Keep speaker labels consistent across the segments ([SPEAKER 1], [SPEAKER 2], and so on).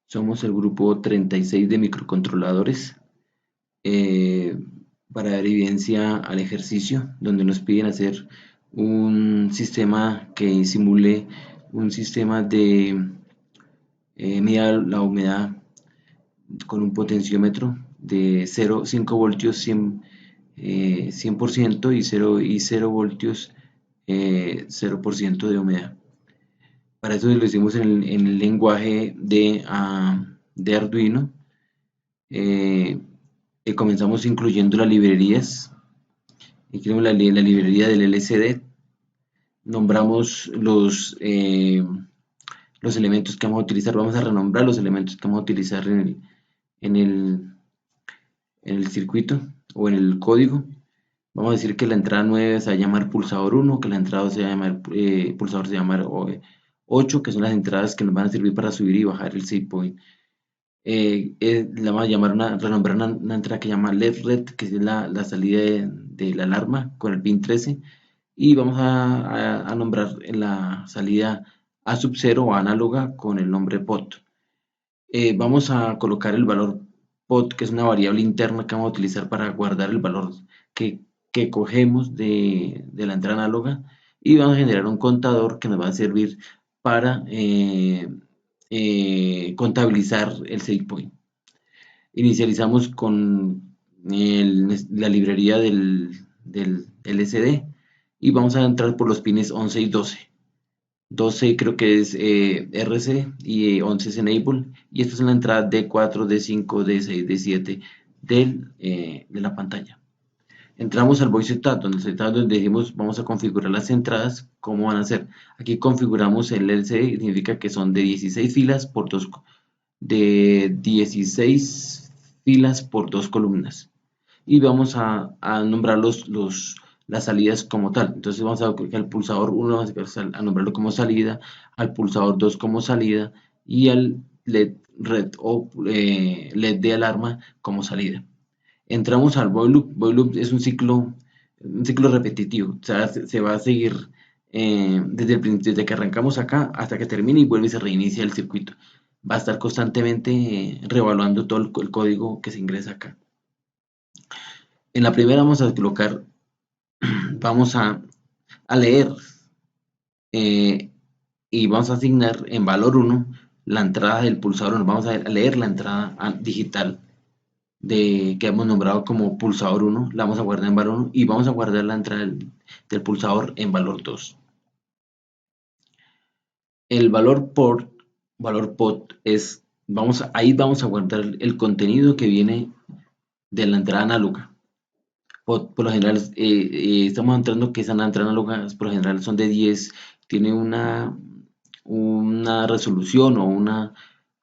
[SPEAKER 1] Somos el grupo 36 de microcontroladores eh, para dar evidencia al ejercicio, donde nos piden hacer un sistema que simule un sistema de medir la humedad con un potenciómetro de 5 voltios 100% y 0 voltios 0% de humedad. Para eso lo hicimos en el lenguaje de Arduino. Eh, Comenzamos incluyendo las librerías. Incluimos la librería del LCD. Nombramos los elementos que vamos a utilizar. Vamos a renombrar los elementos que vamos a utilizar en el, en el circuito o en el código. Vamos a decir que la entrada 9 se va a llamar pulsador 1, que la entrada 2 se va a llamar pulsador se va a llamar 8, que son las entradas que nos van a servir para subir y bajar el save point. Le vamos a llamar renombrar una entrada que se llama LED red, que es la salida de la alarma con el pin 13. Y vamos a nombrar en la salida A sub 0 o análoga con el nombre pot. Vamos a colocar el valor pot, que es una variable interna que vamos a utilizar para guardar el valor que, que cogemos de la entrada análoga, y vamos a generar un contador que nos va a servir para contabilizar el save point. Inicializamos con la librería del LCD y vamos a entrar por los pines 11 y 12. 12 creo que es RC y 11 es Enable, y esta es la entrada D4, D5, D6, D7 de la pantalla. Entramos al Voice Setup, donde decimos vamos a configurar las entradas, cómo van a ser. Aquí configuramos el LCD, significa que son de 16 filas por 2, de 16 filas por 2 columnas. Y vamos a nombrar las salidas como tal. Entonces vamos a colocar al pulsador 1, vamos a nombrarlo como salida, al pulsador 2 como salida y al LED red o LED de alarma como salida. Entramos al while loop. While loop es un ciclo repetitivo. O sea, se va a seguir desde que arrancamos acá hasta que termine y vuelve y se reinicia el circuito. Va a estar constantemente reevaluando todo el código que se ingresa acá. En la primera vamos a colocar, vamos a leer eh, y vamos a asignar en valor 1 la entrada del pulsador 1. Vamos a leer la entrada digital que hemos nombrado como pulsador 1, la vamos a guardar en valor 1 y vamos a guardar la entrada del pulsador en valor 2. El valor pot es, ahí vamos a guardar el contenido que viene de la entrada análoga. Por lo general, estamos entrando que esas entradas análogas por lo general son de 10, tiene una resolución o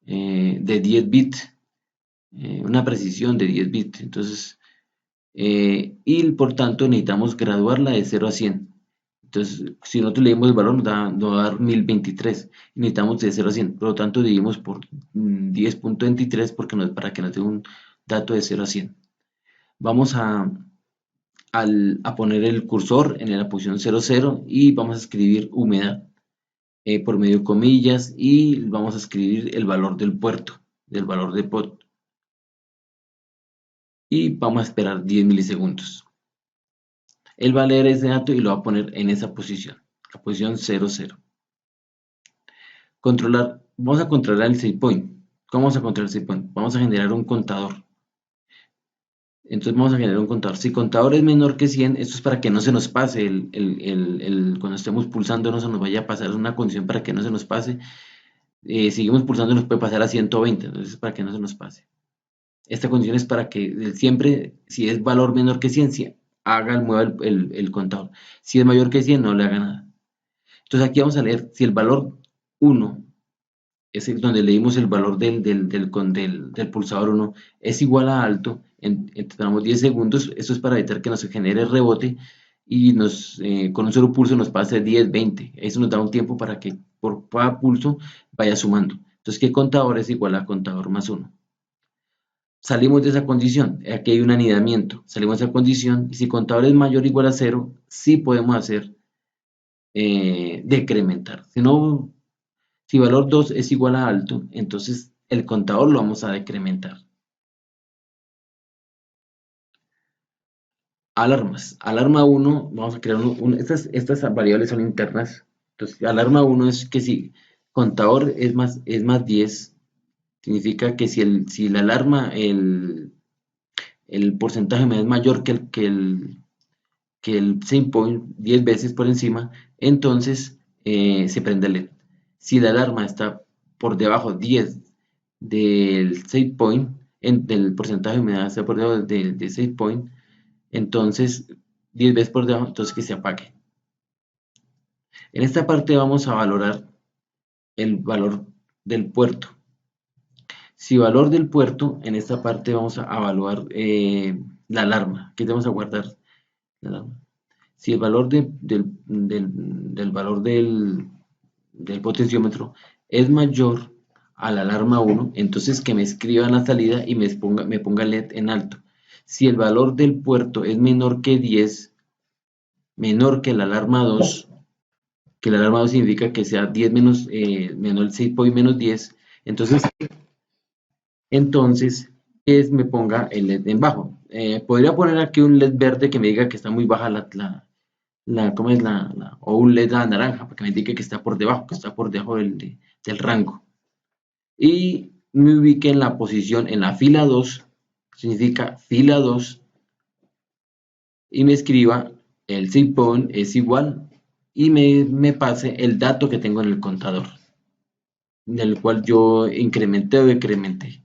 [SPEAKER 1] de 10 bits, una precisión de 10 bits. Entonces, y por tanto necesitamos graduarla de 0 a 100. Entonces, si nosotros leemos el valor, nos va a dar 1023. Necesitamos de 0 a 100. Por lo tanto, dividimos por 10.23 para que nos dé un dato de 0 a 100. Vamos a poner el cursor en la posición 00 y vamos a escribir humedad por medio de comillas, y vamos a escribir el valor del puerto, del valor de pot, y vamos a esperar 10 milisegundos. Él va a leer ese dato y lo va a poner en esa posición, la posición 00. Vamos a controlar el save point. ¿Cómo vamos a controlar el save point? Vamos a generar un contador. Entonces vamos a generar un contador. Si el contador es menor que 100, esto es para que no se nos pase cuando estemos pulsando, no se nos vaya a pasar, es una condición para que no se nos pase. Seguimos pulsando, nos puede pasar a 120, entonces para que no se nos pase. Esta condición es para que siempre, si es valor menor que 100, mueva el contador. Si es mayor que 100, no le haga nada. Entonces aquí vamos a leer si el valor 1, es donde leímos el valor del pulsador 1, es igual a alto, entramos 10 segundos. Esto es para evitar que nos genere rebote y con un solo pulso nos pase 10, 20. Eso nos da un tiempo para que por cada pulso vaya sumando. Entonces, ¿qué contador es igual a contador más 1? Salimos de esa condición, aquí hay un anidamiento, salimos de esa condición, y si contador es mayor o igual a 0, sí podemos hacer decrementar. Si valor 2 es igual a alto, entonces el contador lo vamos a decrementar. Alarmas. Alarma uno, vamos a crear estas variables son internas. Entonces, alarma uno es que si contador es más 10, significa que si la alarma, el porcentaje me es mayor que el set point 10 veces por encima, entonces se prende el LED. Si la alarma está por debajo 10 del set point, del porcentaje de humedad está por debajo del set point, entonces 10 veces por debajo, entonces que se apague. En esta parte vamos a valorar el valor del puerto. Si valor del puerto, en esta parte vamos a evaluar la alarma. ¿Qué vamos a guardar? La alarma. Si el valor del valor del potenciómetro es mayor a la alarma 1, entonces que me escriba en la salida y me ponga LED en alto. Si el valor del puerto es menor que 10, menor que la alarma 2, que la alarma 2 significa que sea 10 menor el 6 point menos 10, entonces me ponga el LED en bajo. Podría poner aquí un LED verde que me diga que está muy baja ¿cómo es o un LED naranja para que me indique que está por debajo, del rango. Y me ubique en la posición, en la fila 2, significa fila 2, y me escriba el set point es igual y me pase el dato que tengo en el contador, del cual yo incrementé o decrementé.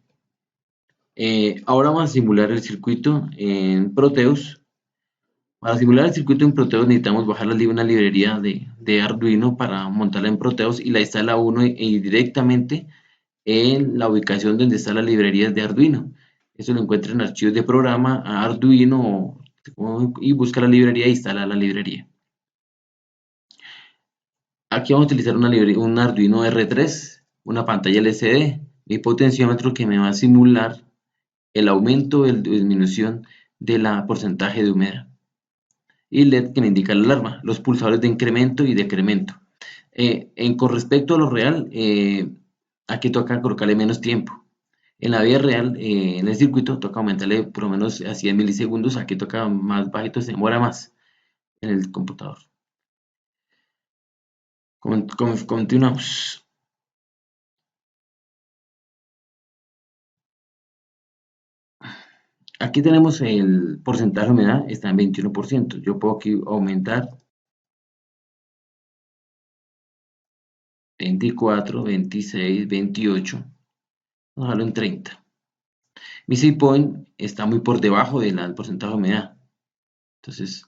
[SPEAKER 1] Ahora vamos a simular el circuito en Proteus. Para simular el circuito en Proteus necesitamos bajar una librería de Arduino para montarla en Proteus y la instala uno y directamente en la ubicación donde está la librería de Arduino. Eso lo encuentra en archivos de programa, a Arduino y busca la librería e instala la librería. Aquí vamos a utilizar un Arduino R3, una pantalla LCD, mi potenciómetro que me va a simular el aumento o disminución del porcentaje de humedad. Y LED que me indica la alarma, los pulsadores de incremento y decremento. Con respecto a lo real, aquí toca colocarle menos tiempo. En la vida real, en el circuito, toca aumentarle por lo menos a 100 milisegundos. Aquí toca más bajito, se demora más en el computador. Continuamos. Aquí tenemos el porcentaje de humedad, está en 21%. Yo puedo aquí aumentar 24, 26, 28. Vamos a dejarlo en 30. Mi set point está muy por debajo del porcentaje de humedad. Entonces,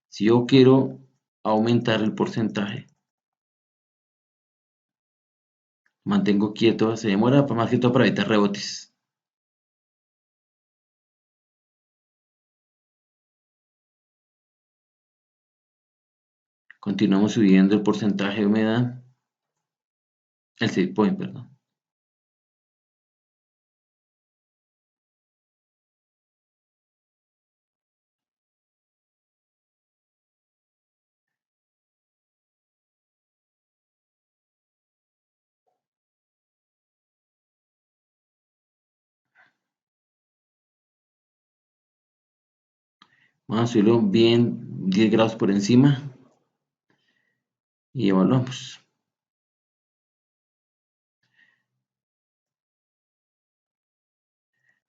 [SPEAKER 1] si yo quiero aumentar el porcentaje, mantengo quieto, se demora más que todo para evitar rebotes. Continuamos subiendo el porcentaje de humedad, el set point, perdón. Vamos a subirlo bien 10 grados por encima y evaluamos.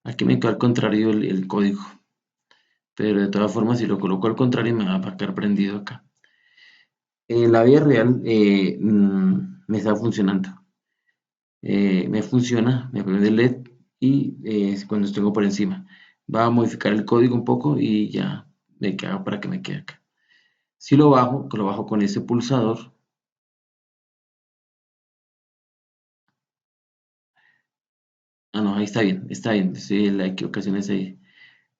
[SPEAKER 1] Aquí me quedó al contrario el código, pero de todas formas si lo coloco al contrario me va a quedar prendido acá. En la vida real me está funcionando. Me funciona, me prende el LED y cuando tengo por encima. Va a modificar el código un poco y ya me queda para que me quede acá. Si lo bajo con ese pulsador. Ah, no, ahí está bien, está bien. Sí, la equivocación es ahí.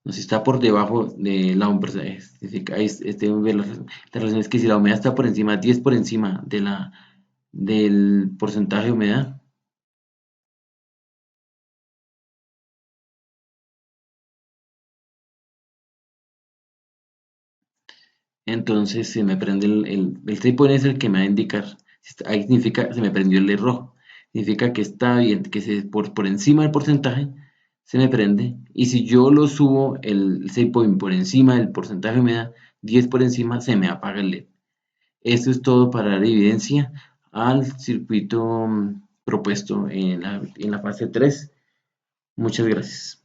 [SPEAKER 1] No, si está por debajo de la humedad, la relación es que si la humedad está por encima, 10 por encima del porcentaje de humedad, entonces se me prende el set point es el que me va a indicar. Ahí significa se me prendió el LED rojo. significa que está bien, que por encima del porcentaje se me prende. Y si yo lo subo el save point por encima del porcentaje, me da 10 por encima, se me apaga el LED. Esto es todo para dar evidencia al circuito propuesto en la fase 3. Muchas gracias.